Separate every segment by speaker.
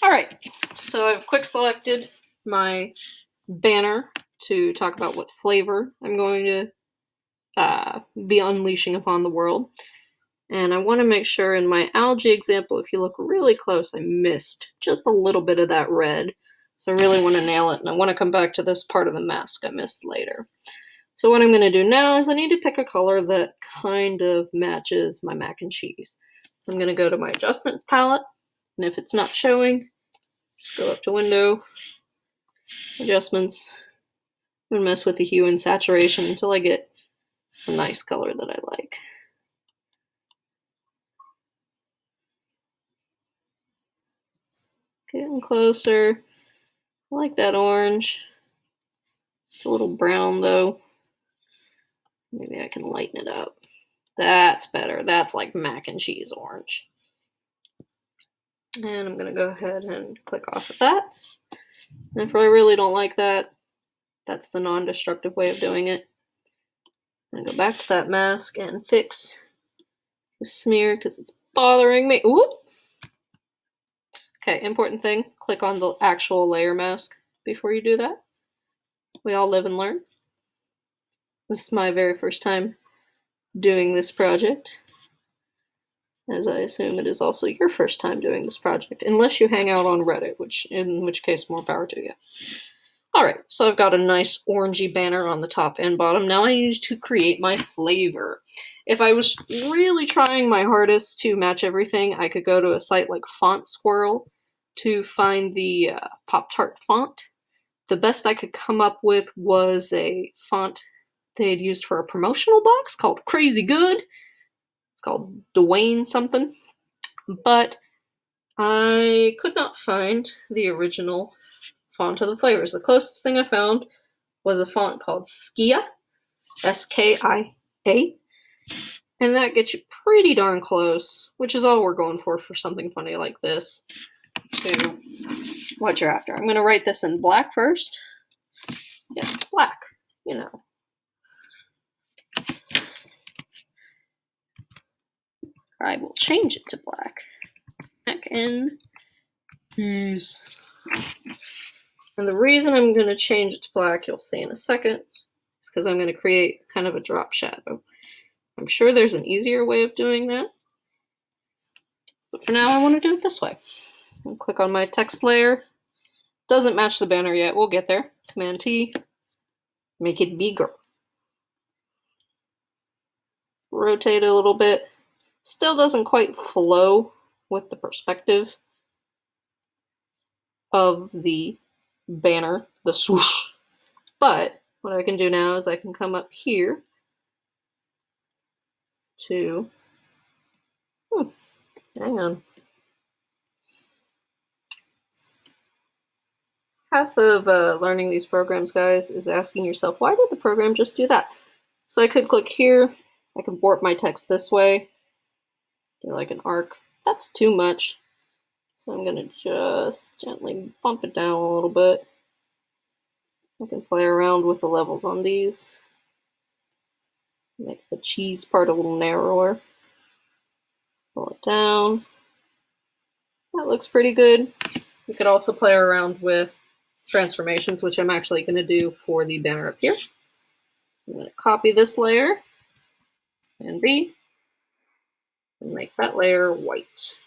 Speaker 1: All right, so I've quick selected my banner to talk about what flavor I'm going to be unleashing upon the world. And I want to make sure in my algae example, if you look really close, I missed just a little bit of that red. So I really want to nail it, and I want to come back to this part of the mask I missed later. So what I'm going to do now is I need to pick a color that kind of matches my mac and cheese. I'm going to go to my adjustment palette, and if it's not showing, just go up to Window, Adjustments, and mess with the hue and saturation until I get a nice color that I like. Getting closer. I like that orange. It's a little brown though. Maybe I can lighten it up. That's better. That's like mac and cheese orange. And I'm going to go ahead and click off of that. And if I really don't like that, that's the non-destructive way of doing it. I'm going to go back to that mask and fix the smear because it's bothering me. Ooh! Okay, important thing, click on the actual layer mask before you do that. We all live and learn. This is my very first time doing this project, as I assume it is also your first time doing this project, unless you hang out on Reddit, in which case more power to you. Alright, so I've got a nice orangey banner on the top and bottom. Now I need to create my flavor. If I was really trying my hardest to match everything, I could go to a site like Font Squirrel to find the Poptart font. The best I could come up with was a font they had used for a promotional box called Crazy Good. It's called Dwayne something. But I could not find the original font of the flavors. The closest thing I found was a font called Skia, S-K-I-A. And that gets you pretty darn close, which is all we're going for something funny like this, to what you're after. I'm going to write this in black first. Yes, black, you know. I will change it to black. Mac and cheese. And the reason I'm going to change it to black, you'll see in a second, is because I'm going to create kind of a drop shadow. I'm sure there's an easier way of doing that, but for now I want to do it this way. I'll click on my text layer. Doesn't match the banner yet, we'll get there. Command T, make it bigger. Rotate it a little bit. Still doesn't quite flow with the perspective of the banner, the swoosh. But what I can do now is I can come up here to, hang on. Half of learning these programs, guys, is asking yourself, why did the program just do that? So I could click here, I can warp my text this way, do like an arc. That's too much. So I'm gonna just gently bump it down a little bit. I can play around with the levels on these. Make the cheese part a little narrower. Pull it down. That looks pretty good. You could also play around with transformations, which I'm actually going to do for the banner up here. I'm going to copy this layer, and B, and make that layer white.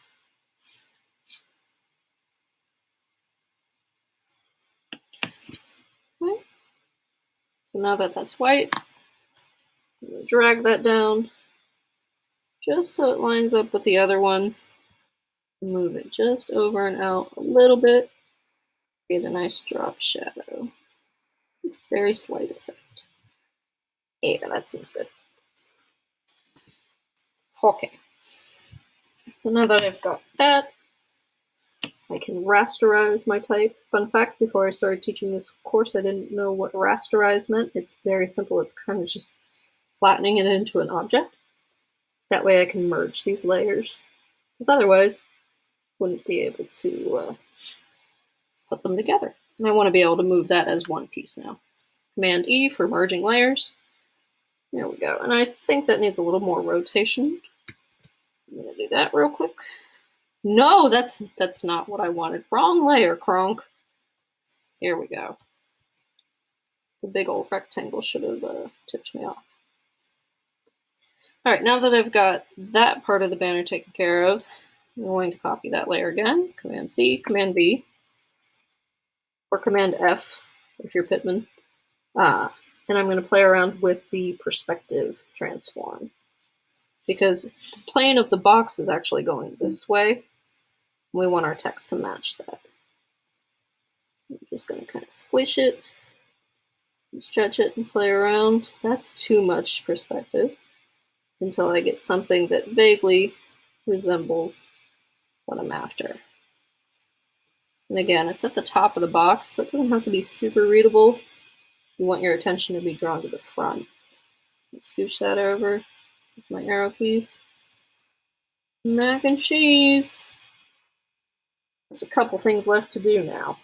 Speaker 1: Okay. So now that that's white, I'm going to drag that down just so it lines up with the other one. Move it just over and out a little bit. Get a nice drop shadow. Just very slight effect. Yeah, that seems good. Okay. So now that I've got that, I can rasterize my type. Fun fact, before I started teaching this course, I didn't know what rasterize meant. It's very simple. It's kind of just flattening it into an object. That way I can merge these layers, because otherwise I wouldn't be able to put them together. And I want to be able to move that as one piece now. Command E for merging layers. There we go. And I think that needs a little more rotation. I'm going to do that real quick. No, that's not what I wanted. Wrong layer, Kronk. Here we go. The big old rectangle should have tipped me off. Alright, now that I've got that part of the banner taken care of, I'm going to copy that layer again. Command C, Command V, or Command F if you're Pitman. And I'm going to play around with the perspective transform. Because the plane of the box is actually going this way. We want our text to match that. I'm just going to kind of squish it, stretch it, and play around. That's too much perspective until I get something that vaguely resembles what I'm after. And again, it's at the top of the box, so it doesn't have to be super readable. You want your attention to be drawn to the front. Scooch that over with my arrow keys. Mac and cheese! There's a couple things left to do now.